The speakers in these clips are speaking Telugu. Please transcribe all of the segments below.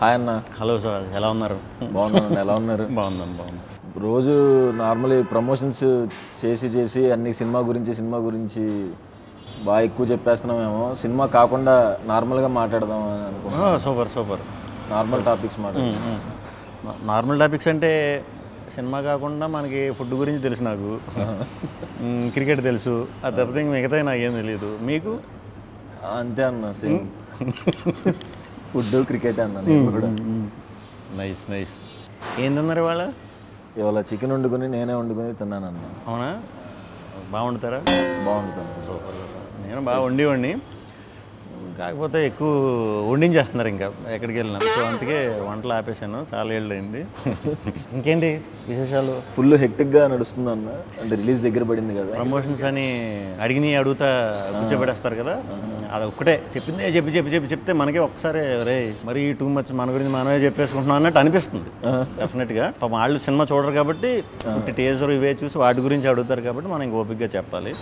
హాయ్ అన్న. హలో సార్, ఎలా ఉన్నారు? బాగున్నాను. ఎలా ఉన్నారు? బాగుంది. రోజు నార్మల్లీ ప్రమోషన్స్ చేసి అన్ని సినిమా గురించి బాగా ఎక్కువ చెప్పేస్తున్నామేమో. సినిమా కాకుండా నార్మల్గా మాట్లాడదాం అని అనుకుంటున్నాను. Super. Normal topics normal topics అంటే సినిమా కాకుండా మనకి ఫుడ్ గురించి తెలుసు, నాకు క్రికెట్ తెలుసు, అది తప్పితే మిగతా నాకేం తెలియదు. మీకు? అంతే అన్న, సేమ్ ఫుడ్ క్రికెట్ అన్న. నేను కూడా నైస్. ఏందన్నారు వాళ్ళ? ఇవాళ చికెన్ నేనే వండుకొని తిన్నానన్న. అవునా? బాగుంటారా? బాగుంటుంది. సూపర్. నేను బాగా వండి కాకపోతే ఎక్కువ వండించేస్తున్నారు ఇంకా ఎక్కడికి వెళ్ళినా. సో అందుకే వంటలు ఆపేశాను, చాలా ఏళ్ళు అయింది. ఇంకేంటి విశేషాలు? ఫుల్ హెక్టిక్గా నడుస్తుంది అన్న. అంటే రిలీజ్ దగ్గర పడింది కదా, ప్రమోషన్స్ అని అడుగుతా కూర్చోబెడేస్తారు కదా. అది ఒక్కటే చెప్పిందే చెప్తే మనకే ఒక్కసారి రే మరి టూ మచ్ మన గురించి మనమే చెప్పేసుకుంటున్నాం అన్నట్టు అనిపిస్తుంది. డెఫినెట్గా వాళ్ళు సినిమా చూడరు కాబట్టి టీజర్ ఇవే చూసి వాటి గురించి అడుగుతారు కాబట్టి మనం ఓపిక్గా చెప్పాలి.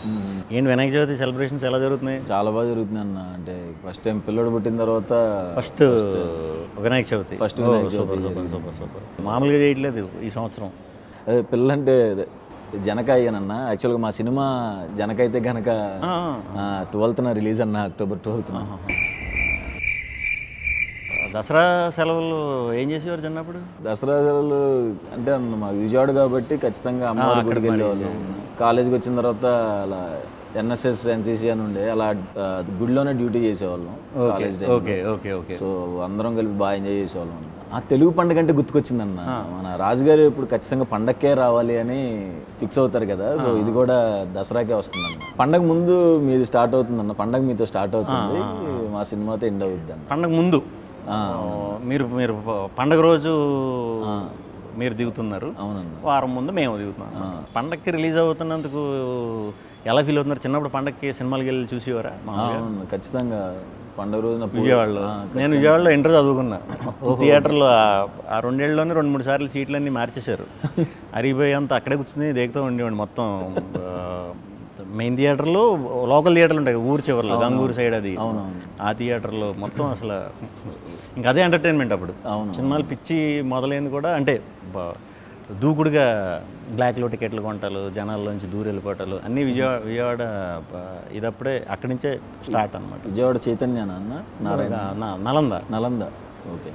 ఏంటి వినాయక చవితి సెలబ్రేషన్స్ ఎలా జరుగుతున్నాయి? చాలా బాగా జరుగుతుంది అన్న. అంటే ఫస్ట్ టైం పిల్లడు పుట్టిన తర్వాత ఫస్ట్ వినాయక చవితి. సూపర్. మామూలుగా చేయట్లేదు ఈ సంవత్సరం. అదే పిల్లంటే జనకాయనన్న. యాక్చువల్గా మా సినిమా జనకైతే కనుక 12th రిలీజ్ అన్న, October 12th. దసరా సెలవులు ఏం చేసేవారు చిన్నప్పుడు? దసరా సెలవులు అంటే మా విజయవాడ కాబట్టి ఖచ్చితంగా అమ్మవారి గుడికి వెళ్ళేవాళ్ళం. కాలేజీకి వచ్చిన తర్వాత అలా NSS NCC అని ఉండే, అలా గుడిలోనే డ్యూటీ చేసేవాళ్ళం కాలేజ్ టైం. ఓకే. సో అందరం కలిపి బాగా ఎంజాయ్ చేసేవాళ్ళం. ఆ తెలుగు పండుగ అంటే గుర్తుకొచ్చిందన్న. మన రాజుగారు ఇప్పుడు ఖచ్చితంగా పండగకే రావాలి అని ఫిక్స్ అవుతారు కదా. సో ఇది కూడా దసరాకే వస్తుందన్న. పండగ ముందు మీది స్టార్ట్ అవుతుందన్న. పండగ మీతో స్టార్ట్ అవుతుంది, మా సినిమాతో ఎండ్ అవుతుంది అన్న. పండగ ముందు మీరు పండగ రోజు మీరు దిగుతున్నారు. అవునన్న. వారం ముందు మేము దిగుతున్నాం. పండగకి రిలీజ్ అవుతున్నందుకు ఎలా ఫీల్ అవుతున్నారు? చిన్నప్పుడు పండగకి సినిమాలకి వెళ్ళి చూసేవారా? ఖచ్చితంగా పండుగ రోజున విజయవాడలో. నేను విజయవాడలో ఇంటర్ చదువుకున్నా. థియేటర్లో ఆ 2 ఏళ్ళలోనే 2-3 సార్లు సీట్లన్నీ మార్చేశారు. అరిగిపోయేంత అక్కడే కూర్చుని దేగుతూ ఉండేవాడిని. మొత్తం మెయిన్ థియేటర్లో లోకల్ థియేటర్లు ఉంటాయి ఊరు చివరిలో, గంగూరు సైడ్, అది ఆ థియేటర్లో మొత్తం అసలు ఇంకా అదే ఎంటర్టైన్మెంట్. అప్పుడు సినిమాలు పిచ్చి మొదలైంది కూడా. అంటే దూకుడుగా బ్లాక్లో టికెట్లు కొంటాలు, జనాల్లోంచి దూరం వెళ్ళిపోవటాలు అన్నీ విజయవాడ ఇదప్పుడే అక్కడి నుంచే స్టార్ట్ అనమాట. విజయవాడ చైతన్య అన్న, నలంద. ఓకే.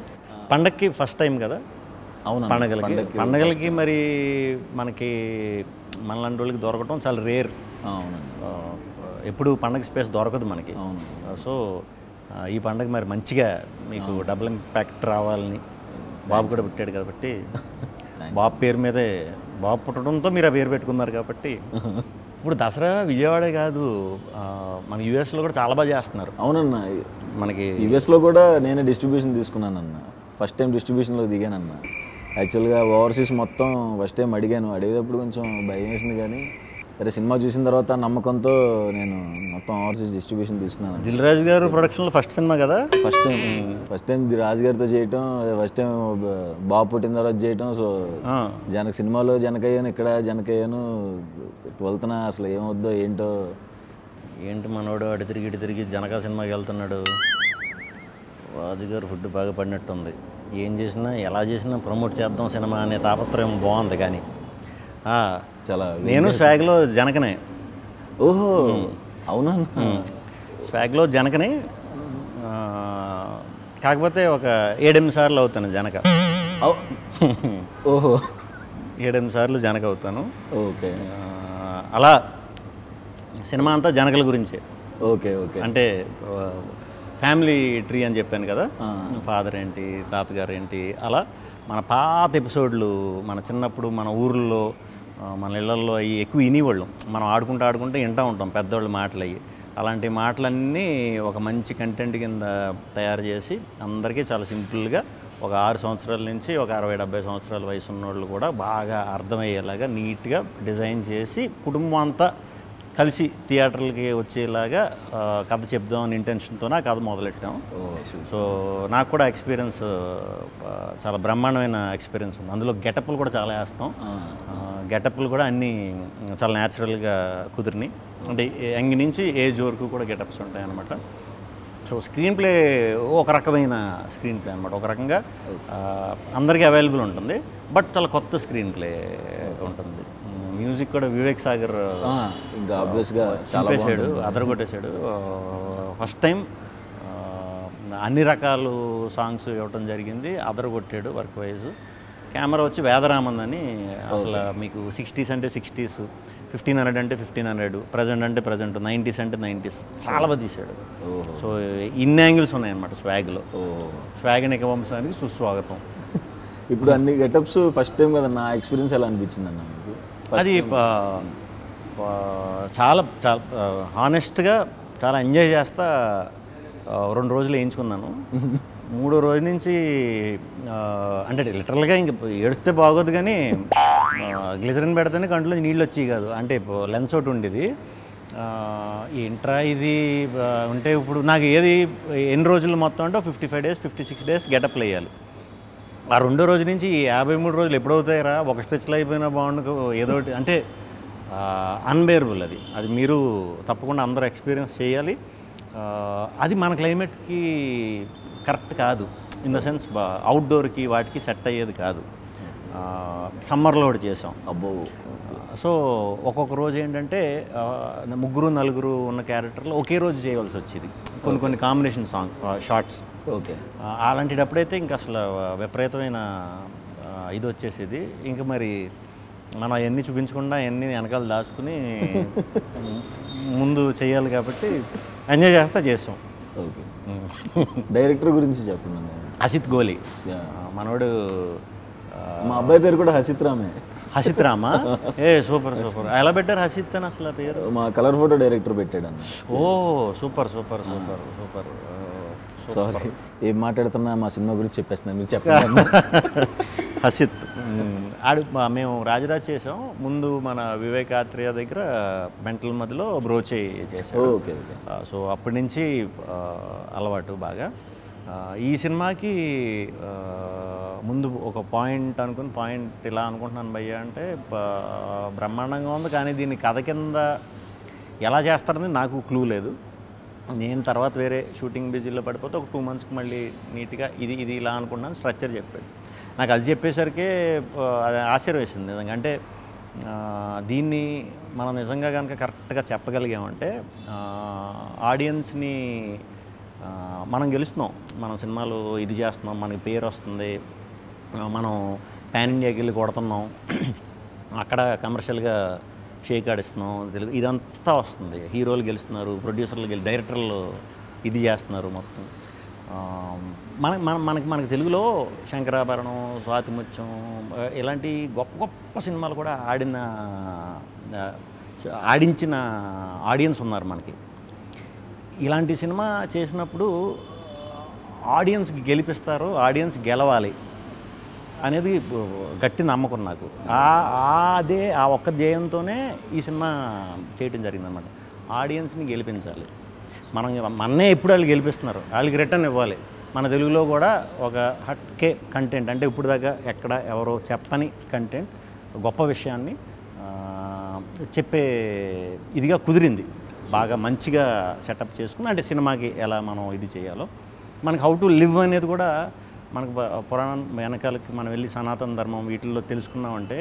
పండగకి ఫస్ట్ టైం కదా. అవును. పండగలకి మరి మనకి మనలాంటి వాళ్ళకి దొరకటం చాలా రేర్. ఎప్పుడు పండగ స్పేస్ దొరకదు మనకి. సో ఈ పండగ మరి మంచిగా మీకు డబుల్ ఇంపాక్ట్ రావాలని బాబు కూడా పుట్టాడు కాబట్టి, బాబు పేరు మీదే, బాబు పుట్టడంతో మీరు ఆ పేరు పెట్టుకున్నారు కాబట్టి. ఇప్పుడు దసరా విజయవాడే కాదు, మన యూఎస్లో కూడా చాలా బాగా చేస్తున్నారు. అవునన్న. మనకి యూఎస్లో కూడా నేనే డిస్ట్రిబ్యూషన్ తీసుకున్నానన్న. ఫస్ట్ టైం డిస్ట్రిబ్యూషన్లో దిగానన్న. యాక్చువల్గా ఓవర్సీస్ మొత్తం ఫస్ట్ టైం అడిగేటప్పుడు కొంచెం భయం వేసింది, కానీ సరే సినిమా చూసిన తర్వాత నమ్మకంతో నేను మొత్తం ఓవర్సీస్ డిస్ట్రిబ్యూషన్ తీసుకున్నాను. దిల్ రాజు గారు ప్రొడక్షన్లో ఫస్ట్ సినిమా కదా. ఫస్ట్ టైం రాజు గారితో చేయటం, ఫస్ట్ టైం బాబు పుట్టిన తర్వాత చేయటం. సో సినిమాలో జనకయ్యాను, ఇక్కడ జనకయ్యాను. 12th అసలు ఏమవుద్దో ఏంటి మనోడు అటు తిరిగి జనక సినిమాకి వెళ్తున్నాడు. రాజుగారు ఫుడ్ బాగా పడినట్టుంది. ఏం చేసినా ఎలా చేసినా ప్రమోట్ చేద్దాం సినిమా అనే తాపత్రయం బాగుంది. కానీ చాలా నేను స్వాగ్లో జనకనే. ఓహో అవునా? స్వాగ్లో జనకనే. కాకపోతే ఒక 7-8 సార్లు అవుతాను జనక. ఓహో 7-8 సార్లు జనక అవుతాను. ఓకే. అలా సినిమా అంతా జనకల గురించే. ఓకే. అంటే ఫ్యామిలీ ట్రీ అని చెప్పాను కదా. ఫాదర్ ఏంటి, తాతగారు ఏంటి, అలా మన పాత ఎపిసోడ్లు మన చిన్నప్పుడు మన ఊర్లో మన ఇళ్లలో అవి ఎక్కువ వినేవాళ్ళం. మనం ఆడుకుంటూ వింటూ ఉంటాం పెద్దవాళ్ళ మాటలు. అవి అలాంటి మాటలన్నీ ఒక మంచి కంటెంట్ కింద తయారు చేసి అందరికీ చాలా సింపుల్గా ఒక 6 సంవత్సరాల నుంచి ఒక 60-70 సంవత్సరాల వయసు ఉన్నోళ్ళు కూడా బాగా అర్థమయ్యేలాగా నీట్గా డిజైన్ చేసి కుటుంబం అంతా కలిసి థియేటర్లకి వచ్చేలాగా కథ చెప్దామని ఇంటెన్షన్తో ఆ కథ మొదలెట్టాం. సో నాకు కూడా ఎక్స్పీరియన్స్ చాలా బ్రహ్మాండమైన ఎక్స్పీరియన్స్ ఉంది. అందులో గెటప్లు కూడా చాలా వేస్తాం. గెటప్లు కూడా అన్నీ చాలా న్యాచురల్గా కుదిరినాయి. అంటే యంగ్ నుంచి ఏజ్ వరకు కూడా గెటప్స్ ఉంటాయి అన్నమాట. సో స్క్రీన్ ప్లే ఒక రకమైన స్క్రీన్ ప్లే అనమాట, ఒక రకంగా అందరికీ అవైలబుల్ ఉంటుంది, బట్ చాలా కొత్త స్క్రీన్ ప్లే ఉంటుంది. మ్యూజిక్ కూడా వివేక్ సాగర్ ఇంకా ఆబ్వియస్గా చంపేశాడు, అదరగొట్టేశాడు. ఫస్ట్ టైం అన్ని రకాలు సాంగ్స్ ఇవ్వటం జరిగింది, అదరగొట్టాడు వర్క్ వైజ్. కెమెరా వచ్చి వేదరామన్ అని, అసలు మీకు 60s అంటే 60s, 1500 అంటే 1500, ప్రజెంట్ అంటే ప్రజెంట్, 90s అంటే 90s, చాలా బాగా తీశాడు. సో ఇన్ని యాంగిల్స్ ఉన్నాయన్నమాట స్వాగ్లో. స్వాగ్నిక వంశానికి సుస్వాగతం. ఇప్పుడు అన్ని గెటప్స్ ఫస్ట్ టైం కదా, నా ఎక్స్పీరియన్స్ ఎలా అనిపించింది అన్న మీకు? అది చాలా చాలా హానెస్ట్గా చాలా ఎంజాయ్ చేస్తా 2 రోజులు వేయించుకున్నాను. 3వ రోజు నుంచి అంటే లిటరల్గా ఇంక ఏడిస్తే బాగోదు, కానీ గ్లిజరిన్ పెడితేనే కంట్లో నీళ్ళు వచ్చేవి కాదు. అంటే లెన్స్ ఒకటి ఉండేది, ఏంట్రా ఇది ఉంటే ఇప్పుడు నాకు ఏది ఎన్ని రోజులు మొత్తం అంటే 55 days 56 days గెటప్లు వేయాలి. ఆ 2వ రోజు నుంచి 53 రోజులు ఎప్పుడవుతాయిరా, ఒక స్ట్రెచ్లో అయిపోయినా బాగుండు ఏదో ఒకటి, అంటే అన్బేరబుల్. అది మీరు తప్పకుండా అందరూ ఎక్స్పీరియన్స్ చేయాలి. అది మన క్లైమేట్కి కరెక్ట్ కాదు, ఇన్ ద సెన్స్ అవుట్డోర్కి వాటికి సెట్ అయ్యేది కాదు. సమ్మర్లో ఒకటి చేసాం. అబ్బో. సో ఒక్కొక్క రోజు ఏంటంటే 3-4 ఉన్న క్యారెక్టర్లు ఒకే రోజు చేయవలసి వచ్చేది, కొన్ని కాంబినేషన్ సాంగ్ షార్ట్స్. ఓకే. అలాంటిటప్పుడైతే ఇంకా అసలు విపరీతమైన ఇది వచ్చేసేది. ఇంకా మరి మనం అవన్నీ చూపించకుండా అవన్నీ వెనకాల దాచుకుని ముందు చేయాలి కాబట్టి ఎంజాయ్ చేస్తాం. ఓకే. డైరెక్టర్ గురించి చెప్పండి. హసిత్ గోలి మనోడు. మా అబ్బాయి పేరు కూడా హసిత్ రామే. హసిత్ రామా? సూపర్. ఎలా పెట్టారు హసిత్ అని అసలు పేరు? మా కలర్ ఫోటో డైరెక్టర్ పెట్టాడు అన్న. ఓ సూపర్. సారీ, ఏం మాట్లాడుతున్నా మా సినిమా గురించి చెప్పేస్తున్నాను, మీరు చెప్పండి. హసిత్ మేము రాజరాజ్ చేసాం ముందు, మన వివేకాత్రేయ దగ్గర మెంటల్ మధ్యలో బ్రోచే చేసాం. ఓకే. సో అప్పటి నుంచి అలవాటు బాగా. ఈ సినిమాకి ముందు ఒక పాయింట్ ఇలా అనుకుంటున్నాను భయ్య అంటే, బ్రహ్మాండంగా ఉంది, కానీ దీన్ని కథ కింద ఎలా చేస్తారని నాకు క్లూ లేదు. నేను తర్వాత వేరే షూటింగ్ బిజీలో పడిపోతే ఒక 2 monthsకి మళ్ళీ నీట్గా ఇది ఇలా అనుకుంటున్నాను, స్ట్రక్చర్ చెప్పాడు. నాకు అది చెప్పేసరికి అది ఆశ్చర్యం వేసింది నిజంగా. అంటే దీన్ని మనం నిజంగా కనుక కరెక్ట్గా చెప్పగలిగామంటే ఆడియన్స్ని మనం గెలుస్తున్నాం. మనం సినిమాలు ఇది చేస్తున్నాం, మనకి పేరు వస్తుంది, మనం పాన్ ఇండియాకి వెళ్ళి కొడుతున్నాం, అక్కడ కమర్షియల్గా షేక్ ఆడిస్తున్నాం, తెలుగు ఇదంతా వస్తుంది. హీరోలు గెలుస్తున్నారు, ప్రొడ్యూసర్లు డైరెక్టర్లు ఇది చేస్తున్నారు మొత్తం. మనకి తెలుగులో శంకరాభరణం, స్వాతిముత్యం ఇలాంటి గొప్ప సినిమాలు కూడా ఆడించిన ఆడియన్స్ ఉన్నారు మనకి. ఇలాంటి సినిమా చేసినప్పుడు ఆడియన్స్కి గెలిపిస్తారు, ఆడియన్స్ గెలవాలి అనేది గట్టి నమ్మకం నాకు. ఆ ఒక్క ధ్యేయంతోనే ఈ సినిమా చేయటం జరిగిందనమాట. ఆడియన్స్ని గెలిపించాలి. మన్నే ఎప్పుడు వాళ్ళు గెలిపిస్తున్నారు, వాళ్ళకి రిటర్న్ ఇవ్వాలి. మన తెలుగులో కూడా ఒక హట్కే కంటెంట్, అంటే ఇప్పుడు దాకా ఎక్కడ ఎవరో చెప్పని కంటెంట్, గొప్ప విషయాన్ని చెప్పే ఇదిగా కుదిరింది. బాగా మంచిగా సెటప్ చేసుకుని, అంటే సినిమాకి ఎలా మనం ఇది చేయాలో, మనకి హౌ టు లివ్ అనేది కూడా మనకు పురాణం వెనకాలకి మనం వెళ్ళి సనాతన ధర్మం వీటిల్లో తెలుసుకున్నామంటే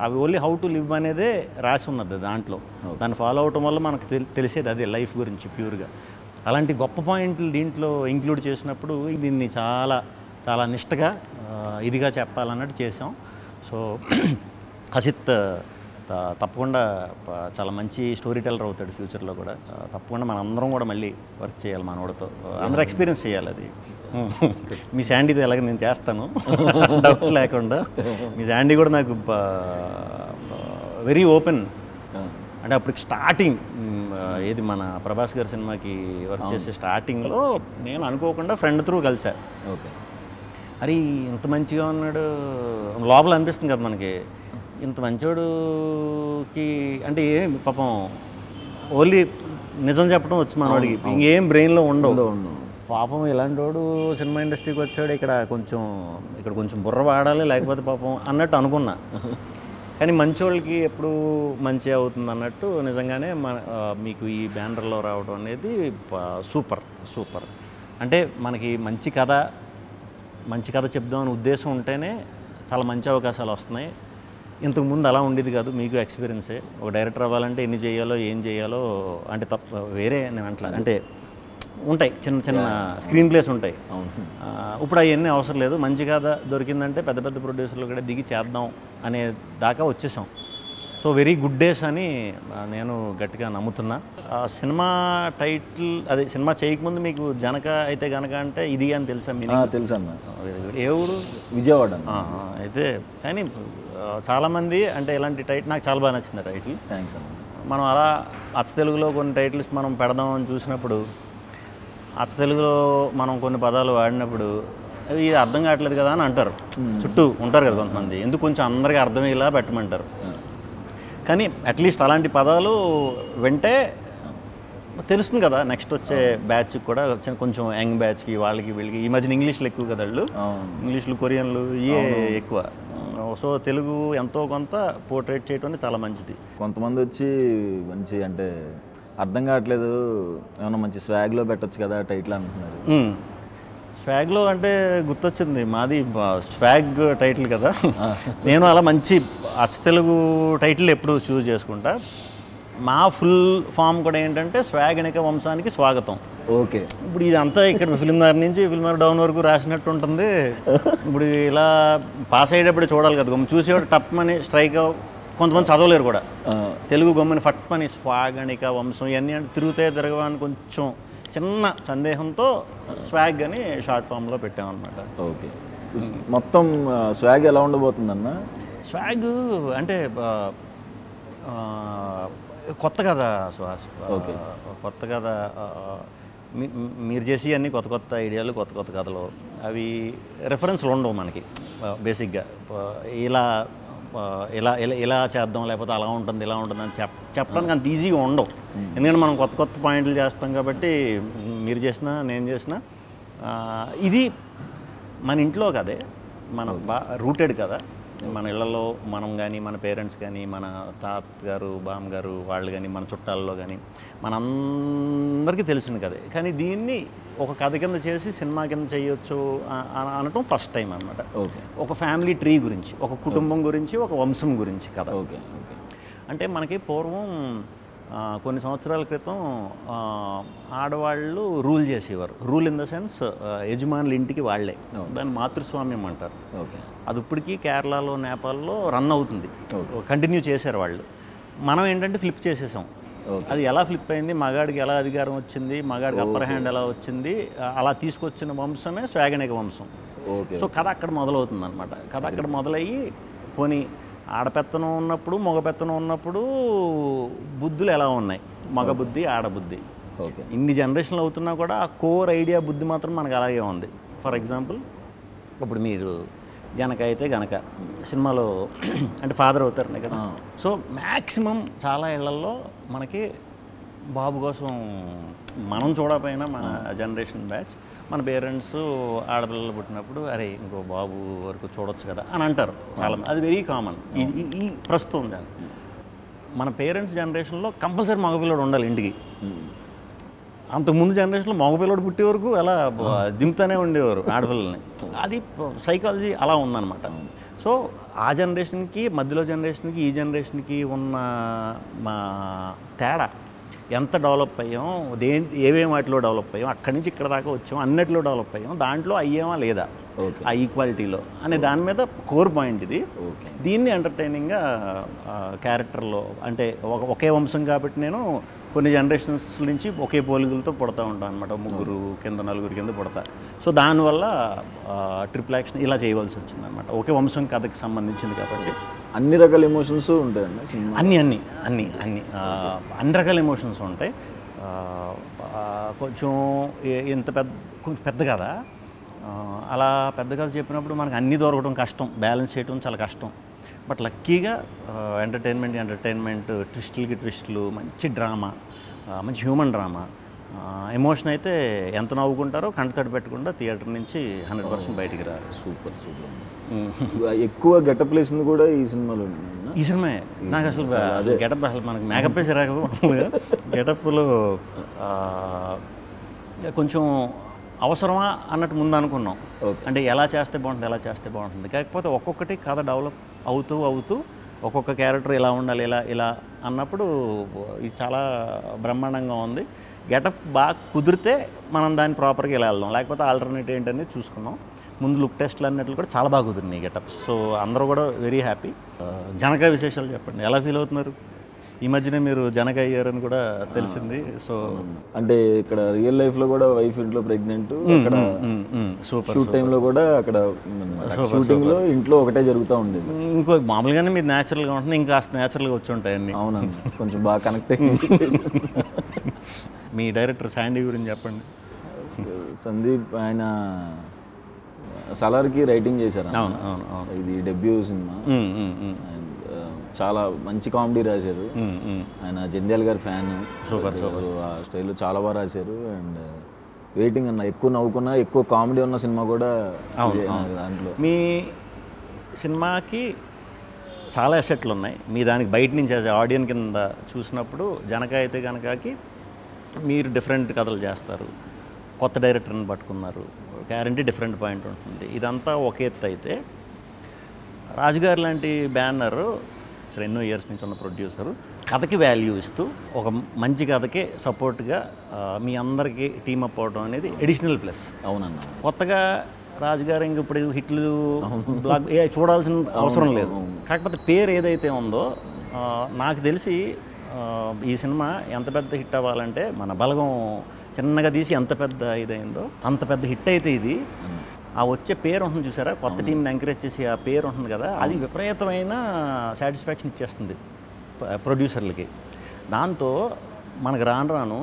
అవి ఓన్లీ హౌ టు లివ్ అనేదే రాసి ఉన్నది దాంట్లో. దాన్ని ఫాలో అవటం వల్ల మనకు తెలిసేది అదే లైఫ్ గురించి ప్యూర్గా. అలాంటి గొప్ప పాయింట్లు దీంట్లో ఇంక్లూడ్ చేసినప్పుడు దీన్ని చాలా చాలా నిష్టగా ఇదిగా చెప్పాలన్నట్టు చేసాం. సో హసిత్ తప్పకుండా చాలా మంచి స్టోరీ టెల్లర్ అవుతాడు ఫ్యూచర్లో కూడా. తప్పకుండా మనం అందరం కూడా మళ్ళీ వర్క్ చేయాలి మనోడితో, అందరూ ఎక్స్పీరియన్స్ చేయాలి అది. మీ శాండీతో ఎలాగ నేను చేస్తాను డౌట్ లేకుండా. మీ శాండీ కూడా నాకు వెరీ ఓపెన్. అంటే అప్పటికి స్టార్టింగ్ ఏది మన ప్రభాస్ గారి సినిమాకి వర్క్ చేసే స్టార్టింగ్లో నేను అనుకోకుండా ఫ్రెండ్ త్రూ కలిసా. ఓకే. అరే ఇంత మంచిగా ఉన్నాడు లోపల అనిపిస్తుంది కదా మనకి, ఇంత మంచోడుకి అంటే ఏం పాపం ఓన్లీ నిజం చెప్పడం వచ్చి మనవాడికి ఇంకేం బ్రెయిన్లో ఉండవు. పాపం ఇలాంటి వాడు సినిమా ఇండస్ట్రీకి వచ్చాడు, ఇక్కడ కొంచెం బుర్ర వాడాలి లేకపోతే పాపం అన్నట్టు అనుకున్నా. కానీ మంచోళ్ళకి ఎప్పుడు మంచి అవుతుంది అన్నట్టు నిజంగానే మీకు ఈ బ్యానర్లో రావడం అనేది సూపర్. అంటే మనకి మంచి కథ చెప్దామని ఉద్దేశం ఉంటేనే చాలా మంచి అవకాశాలు వస్తున్నాయి. ఇంతకుముందు అలా ఉండేది కాదు. మీకు ఎక్స్పీరియన్సే. ఒక డైరెక్టర్ అవ్వాలంటే ఎన్ని చేయాలో ఏం చేయాలో అంటే వేరే నేను అంటే ఉంటాయి, చిన్న స్క్రీన్ ప్లేస్ ఉంటాయి. ఇప్పుడు అవన్నీ అవసరం లేదు. మంచి కథ దొరికిందంటే పెద్ద పెద్ద ప్రొడ్యూసర్లు కూడా దిగి చేద్దాం అనే దాకా వచ్చేసాం. సో వెరీ గుడ్ డేస్ అని నేను గట్టిగా నమ్ముతున్నా. సినిమా టైటిల్ అదే సినిమా చేయకముందు మీకు జనక అయితే గనక అంటే ఇది అని తెలుసా? తెలుసన్న. ఏ ఊరు? విజయవాడ. అయితే కానీ చాలామంది అంటే ఇలాంటి టైటిల్ నాకు చాలా బాగా నచ్చింది టైటిల్. థ్యాంక్స్ అన్న. మనం అలా అచ్చ తెలుగులో కొన్ని టైటిల్స్ మనం పెడదామని చూసినప్పుడు అచ్చ తెలుగులో మనం కొన్ని పదాలు వాడినప్పుడు ఇది అర్థం కావట్లేదు కదా అని అంటారు. చుట్టూ ఉంటారు కదా కొంతమంది, ఎందుకు కొంచెం అందరికీ అర్థమయ్యేలా పెట్టమంటారు. కానీ అట్లీస్ట్ అలాంటి పదాలు వింటే తెలుస్తుంది కదా నెక్స్ట్ వచ్చే బ్యాచ్కి కూడా, కొంచెం యంగ్ బ్యాచ్కి వాళ్ళకి వీళ్ళకి. ఈ మధ్యన ఇంగ్లీష్లు ఎక్కువ కదా వాళ్ళు, ఇంగ్లీష్లు కొరియన్లు ఇవే ఎక్కువ. సో తెలుగు ఎంతో కొంత పోర్ట్రేట్ చేయడం అనేది చాలా మంచిది. కొంతమంది వచ్చి మంచి అంటే అర్థం కావట్లేదు, ఏమన్నా మంచి స్వాగ్లో పెట్టచ్చు కదా టైటిల్ అంటున్నారు. స్వాగ్లో అంటే గుర్తొచ్చింది, మాది స్వాగ్ టైటిల్ కదా. నేను అలా మంచి అచ్చ తెలుగు టైటిల్ ఎప్పుడు చూస్ చేసుకుంటా. మా ఫుల్ ఫామ్ కూడా ఏంటంటే స్వాగనిక వంశానికి స్వాగతం. ఓకే. ఇప్పుడు ఇదంతా ఇక్కడ ఫిల్మ్నగర్ నుంచి ఫిల్మ్నగర్ డౌన్ వరకు రాసినట్టు ఉంటుంది. ఇప్పుడు ఇలా పాస్ అయ్యేటప్పుడు చూడాలి కదా, చూసేవాడు టప్ అని స్ట్రైక్. కొంతమంది చదవలేరు కూడా తెలుగు గమ్మని ఫట్ అని స్వాగనిక వంశం ఇవన్నీ అంటే తిరగవని కొంచెం చిన్న సందేహంతో స్వాగ్ అని షార్ట్ ఫామ్లో పెట్టామన్నమాట. ఓకే. మొత్తం స్వాగ్ ఎలా ఉండబోతుందన్న? స్వాగ్ అంటే కొత్త కదా ఓకే. కొత్త కథ. మీరు చేసి అన్ని కొత్త ఐడియాలు, కొత్త కథలు. అవి రెఫరెన్స్లు ఉండవు మనకి బేసిక్గా. ఇలా చేద్దాం, లేకపోతే అలా ఉంటుంది ఇలా ఉంటుంది అని చెప్పడానికి అంత ఈజీగా ఉండవు. ఎందుకంటే మనం కొత్త పాయింట్లు చేస్తాం కాబట్టి, మీరు చేసినా నేను చేసినా ఇది మన ఇంట్లో కదే, మన రూటెడ్ కదా. మన ఇళ్లలో మనం కానీ, మన పేరెంట్స్ కానీ, మన తాతగారు బామ్మగారు వాళ్ళు కానీ, మన చుట్టాల్లో కానీ మనందరికీ తెలిసిన కదే. కానీ దీన్ని ఒక కథ కింద చేసి సినిమా కింద చేయొచ్చు అనటం ఫస్ట్ టైం అన్నమాట. ఓకే. ఒక ఫ్యామిలీ ట్రీ గురించి, ఒక కుటుంబం గురించి, ఒక వంశం గురించి కథ. ఓకే. ఓకే. అంటే మనకి పూర్వం కొన్ని సంవత్సరాల క్రితం ఆడవాళ్ళు రూల్ చేసేవారు. రూల్ ఇన్ ద సెన్స్ యజమానుల ఇంటికి వాళ్ళే. దాన్ని మాతృస్వామ్యం అంటారు. ఓకే. అది ఇప్పటికీ కేరళలో, నేపాల్లో రన్ అవుతుంది, కంటిన్యూ చేశారు వాళ్ళు. మనం ఏంటంటే ఫ్లిప్ చేసేసాం. అది ఎలా ఫ్లిప్ అయింది, మగాడికి ఎలా అధికారం వచ్చింది, మగాడికి అప్పర్ హ్యాండ్ ఎలా వచ్చింది, అలా తీసుకొచ్చిన వంశమే స్వాగనిక వంశం. సో కథ అక్కడ మొదలవుతుంది అనమాట. కథ అక్కడ మొదలయ్యి పోనీ ఆడపెత్తనం ఉన్నప్పుడు, మగ పెత్తనం ఉన్నప్పుడు బుద్ధులు ఎలా ఉన్నాయి, మగ బుద్ధి, ఆడబుద్ధి. ఇన్ని జనరేషన్లు అవుతున్నా కూడా ఆ కోర్ ఐడియా బుద్ధి మాత్రం మనకు అలాగే ఉంది. ఫర్ ఎగ్జాంపుల్ ఇప్పుడు మీరు జనక అయితే గనక సినిమాలో అంటే ఫాదర్ అవుతారనే కదా. సో మ్యాక్సిమం చాలా ఇళ్లల్లో మనకి బాబు కోసం మనం చూడకపోయినా మన జనరేషన్ బ్యాచ్, మన పేరెంట్స్ ఆడపిల్లలు పుట్టినప్పుడు అరే ఇంకో బాబు వరకు చూడొచ్చు కదా అని అంటారు చాలా. అది వెరీ కామన్ ఈ ప్రస్తుతం. మన పేరెంట్స్ జనరేషన్లో కంపల్సరీ మగపిల్లడు ఉండాలి ఇంటికి. అంతకుముందు జనరేషన్లో మగపిల్లడు పుట్టే వరకు అలా దింపుతూనే ఉండేవారు ఆడపిల్లల్ని. అది సైకాలజీ అలా ఉందన్నమాట. సో ఆ జనరేషన్కి, మధ్యలో జనరేషన్కి, ఈ జనరేషన్కి ఉన్న మా తేడా, ఎంత డెవలప్ అయ్యాం, ఏమేమి వాటిలో డెవలప్ అయ్యాం, అక్కడి నుంచి ఇక్కడ దాకా వచ్చాం, అన్నిటిలో డెవలప్ అయ్యాం, దాంట్లో అయ్యామా లేదా ఆ ఈక్వాలిటీలో అనే దాని మీద కోర్ పాయింట్ ఇది. దీన్ని ఎంటర్టైనింగ్గా క్యారెక్టర్లో అంటే ఒకే వంశం కాబట్టి నేను కొన్ని జనరేషన్స్ నుంచి ఒకే పోలికలతో పుడతా ఉంటాను అనమాట. ముగ్గురు కింద, నలుగురు కింద పుడతా. సో దానివల్ల ట్రిపుల్ యాక్షన్ ఇలా చేయవలసి వచ్చింది అనమాట. ఒకే వంశం కథకి సంబంధించింది కాబట్టి అన్ని రకాల ఎమోషన్స్ ఉంటాయండి. అన్ని రకాల ఎమోషన్స్ ఉంటాయి. కొంచెం కొంచెం పెద్ద కదా, అలా పెద్ద కథ చెప్పినప్పుడు మనకు అన్నీ దొరకడం కష్టం, బ్యాలెన్స్ చేయడం చాలా కష్టం. బట్ లక్కీగా ఎంటర్టైన్మెంట్, ట్విస్టులకి ట్విస్టులు, మంచి డ్రామా, మంచి హ్యూమన్ డ్రామా, ఎమోషన్ అయితే ఎంత నవ్వుకుంటారో కంటతడి పెట్టకుండా థియేటర్ నుంచి 100% బయటికి రారు. సూపర్. ఎక్కువ గెటప్ వేసింది కూడా ఈ సినిమాలో. ఈ సినిమా నాకు అసలు గెటప్ అసలు మనకు మేకప్ వేసి రాక గెటప్లో కొంచెం అవసరమా అన్నట్టు ముందు అనుకున్నాం. అంటే ఎలా చేస్తే బాగుంటుంది కాకపోతే ఒక్కొక్కటి కథ డెవలప్ అవుతూ ఒక్కొక్క క్యారెక్టర్ ఇలా ఉండాలి ఇలా అన్నప్పుడు ఇది చాలా బ్రహ్మాండంగా ఉంది. గెటప్ బాగా కుదిరితే మనం దాన్ని ప్రాపర్గా ఇలా వెళ్దాం, లేకపోతే ఆల్టర్నేట్ ఏంటనేది చూసుకున్నాం. ముందు లుక్ టెస్ట్లు అన్నట్లు కూడా చాలా బాగా కుదిరినాయి గెటప్. సో అందరూ కూడా వెరీ హ్యాపీ. జనక విశేషాలు చెప్పండి, ఎలా ఫీల్ అవుతున్నారు? ఈ మధ్యనే మీరు జనక అయ్యారని కూడా తెలిసింది. సో అంటే ఇక్కడ రియల్ లైఫ్లో కూడా వైఫ్ ఇంట్లో ప్రెగ్నెంట్, అక్కడ షూట్ టైంలో కూడా అక్కడ షూటింగ్లో ఇంట్లో ఒకటే జరుగుతూ ఉండేది. ఇంకో మామూలుగానే మీరు న్యాచురల్గా ఉంటుంది, ఇంకా న్యాచురల్గా వచ్చి ఉంటాయి అన్నీ. అవునండి, కొంచెం బాగా కనెక్ట్ అయ్యి. మీ డైరెక్టర్ శాండీ గురించి చెప్పండి. సందీప్ ఆయన సలార్కి రైటింగ్ చేశారు. అవును. ఇది డెబ్యూ సినిమా. చాలా మంచి కామెడీ రాశారు. ఆయన జంధ్యాల గారి ఫ్యాన్. సూపర్. ఆ స్టైల్లో చాలా బాగా రాశారు. అండ్ వెయిటింగ్ అన్న, ఎక్కువ నవ్వుకున్నా, ఎక్కువ కామెడీ ఉన్న సినిమా కూడా దాంట్లో. మీ సినిమాకి చాలా ఎసెట్లు ఉన్నాయి. మీ దానికి బయట నుంచి యాజ్ ఆడియన్స్ కింద చూసినప్పుడు జనక అయితే కనుకకి మీరు డిఫరెంట్ కథలు చేస్తారు, కొత్త డైరెక్టర్ని పట్టుకున్నారు, గ్యారంటీ డిఫరెంట్ పాయింట్ ఉంటుంది. ఇదంతా ఒక ఎత్తు అయితే రాజుగారు లాంటి బ్యానర్ ఎన్నో ఇయర్స్ నుంచి ఉన్న ప్రొడ్యూసరు కథకి వాల్యూ ఇస్తూ ఒక మంచి కథకే సపోర్ట్గా మీ అందరికీ టీమప్ అవడం అనేది ఎడిషనల్ ప్లస్. అవునన్న. కొత్తగా రాజుగారు ఇంక ఇప్పుడు హిట్లు బ్లాక్ చూడాల్సిన అవసరం లేదు. కాకపోతే పేరు ఏదైతే ఉందో నాకు తెలిసి ఈ సినిమా ఎంత పెద్ద హిట్ అవ్వాలంటే మన బలగం చిన్నగా తీసి ఎంత పెద్ద ఇదైందో అంత పెద్ద హిట్ అయితే ఇది ఆ వచ్చే పేరు ఉంటుంది చూసారా, కొత్త టీంని ఎంకరేజ్ చేసి ఆ పేరు ఉంటుంది కదా, అది విపరీతమైన సాటిస్ఫాక్షన్ ఇచ్చేస్తుంది ప్రొడ్యూసర్లకి. దాంతో మనకు రాను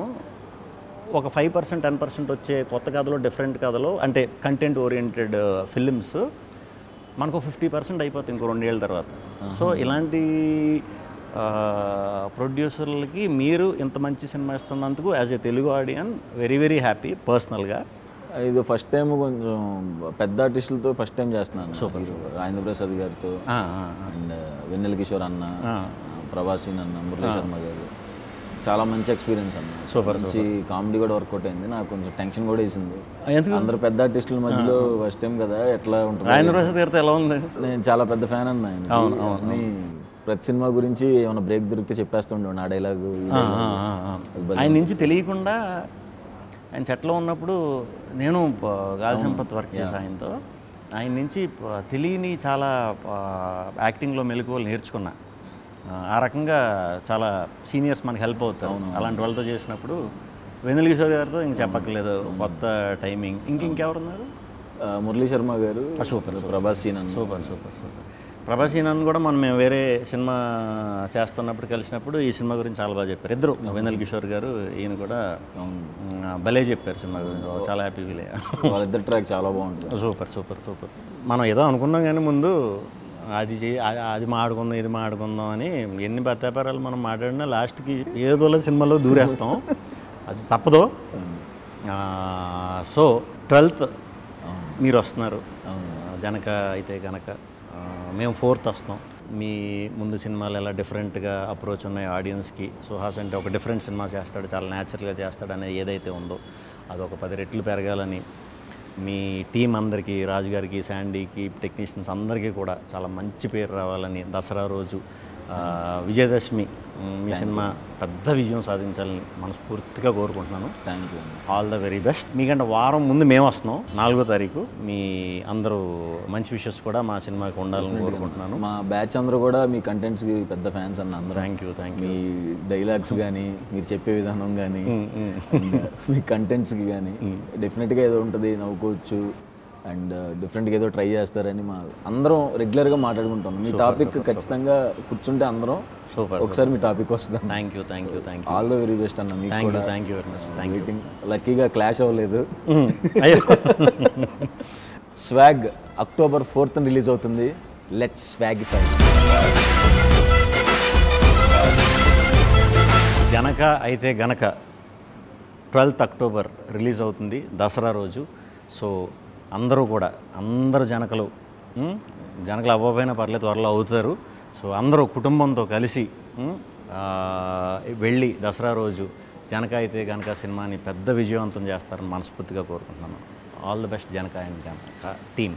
ఒక 5% 10% వచ్చే కొత్త కథలో, డిఫరెంట్ కథలో, అంటే కంటెంట్ ఓరియంటెడ్ ఫిలిమ్స్ మనకు 50% అయిపోతుంది ఇంకో 2 ఏళ్ళ తర్వాత. సో ఇలాంటి ప్రొడ్యూసర్లకి మీరు ఇంత మంచి సినిమా ఇస్తున్నందుకు as a Telugu audience very very happy పర్సనల్గా. ఇది ఫస్ట్ టైం కొంచెం పెద్ద ఆర్టిస్టులతో ఫస్ట్ టైం చేస్తున్నాను. సూపర్. రాజేంద్ర ప్రసాద్ గారితో అండ్ వెన్నెల కిషోర్ అన్న, ప్రభాసీన్ అన్న, మురళీ శర్మ గారు, చాలా మంచి ఎక్స్పీరియన్స్ అన్న. సూపర్. మంచి కామెడీ కూడా వర్కౌట్ అయింది. నాకు కొంచెం టెన్షన్ కూడా వేసింది, అందరు పెద్ద ఆర్టిస్టుల మధ్యలో ఫస్ట్ టైం కదా, ఎట్లా ఉంటుంది. రాజేంద్ర ప్రసాద్ గారితో ఎలా ఉంది? నేను చాలా పెద్ద ఫ్యాన్ అన్న ఆయన. ప్రతి సినిమా గురించి ఏమైనా బ్రేక్ దొరికితే చెప్పేస్తుండే ఆ డైలాగు. ఆయన నుంచి తెలియకుండా ఆయన సెట్లో ఉన్నప్పుడు నేను గాలి సంపత్ వర్క్ చేశాను ఆయనతో. ఆయన నుంచి తెలియని చాలా యాక్టింగ్లో మెలకువలు నేర్చుకున్నా. ఆ రకంగా చాలా సీనియర్స్ మనకి హెల్ప్ అవుతారు అలాంటి వాళ్ళతో చేసినప్పుడు. వెన్నెల కిషోర్ గారితో ఇంక చెప్పక్కర్లేదు, కొత్త టైమింగ్. ఇంకెవరున్నారు? మురళీ శర్మ గారు. సూపర్. ప్రభాసీన్. సూపర్. ప్రభాసీన్ కూడా మేము వేరే సినిమా చేస్తున్నప్పుడు కలిసినప్పుడు ఈ సినిమా గురించి చాలా బాగా చెప్పారు ఇద్దరు, వెన్నెల కిషోర్ గారు ఈయన కూడా భలే చెప్పారు సినిమా గురించి. చాలా హ్యాపీ ఫీల్ అయ్యా. వాళ్ళిద్దరు ట్రాక్ చాలా బాగుంటుంది. సూపర్. మనం ఏదో అనుకున్నాం కానీ ముందు అది మాట్లాడుకుందాం ఇది మాట్లాడుకుందాం అని ఎన్ని బత్తాపారాలు మనం మాట్లాడినా లాస్ట్కి ఏదోలా సినిమాలో దూరేస్తాం, అది తప్పదు. సో 12th మీరు వస్తున్నారు జనక అయితే కనుక, మేము 4th వస్తాం. మీ ముందు సినిమాలు ఎలా డిఫరెంట్గా అప్రోచ్ ఉన్నాయి ఆడియన్స్కి. సుహాస్ అంటే ఒక డిఫరెంట్ సినిమా చేస్తాడు, చాలా న్యాచురల్గా చేస్తాడు అనేది ఏదైతే ఉందో అది ఒక 10 రెట్లు పెరగాలని మీ టీం అందరికీ, రాజుగారికి, శాండీకి, టెక్నీషియన్స్ అందరికీ కూడా చాలా మంచి పేరు రావాలని, దసరా రోజు విజయదశమి మీ సినిమా పెద్ద విజయం సాధించాలని మనస్ఫూర్తిగా కోరుకుంటున్నాను. Thank you. All the very best. మీకంటే వారం ముందు మేము వస్తున్నాం 4వ తారీఖు. మీ అందరూ మంచి విషెస్ కూడా మా సినిమాకి ఉండాలని కోరుకుంటున్నాను. మా బ్యాచ్ అందరూ కూడా మీ కంటెంట్స్కి పెద్ద ఫ్యాన్స్ అన్న అందరూ. Thank you. మీ డైలాగ్స్ కానీ, మీరు చెప్పే విధానం కానీ, మీ కంటెంట్స్కి కానీ డెఫినెట్గా ఏదో ఉంటుంది, నవ్వుకోవచ్చు అండ్ డిఫరెంట్గా ఏదో ట్రై చేస్తారని మా అందరం రెగ్యులర్గా మాట్లాడుకుంటాం. మీ టాపిక్ ఖచ్చితంగా కూర్చుంటే అందరం ఒకసారి మీ టాపిక్ వస్తుంది. Thank you. All the very best అన్న. మీకు కూడా thank you very much. Waiting. లక్కీగా క్లాష్ అవ్వలేదు. స్వాగ్ October 4th రిలీజ్ అవుతుంది. లెట్స్ స్వాగిఫై. జనక అయితే గనక 12th అక్టోబర్ రిలీజ్ అవుతుంది దసరా రోజు. సో అందరూ జనకలు అవ్వకపోయినా పర్లేదు, త్వరలో అవుతారు. సో అందరూ కుటుంబంతో కలిసి వెళ్ళి దసరా రోజు జనక అయితే గనక సినిమాని పెద్ద విజయవంతం చేస్తారని మనస్ఫూర్తిగా కోరుకుంటున్నాను. All the best Janaka and Janaka team.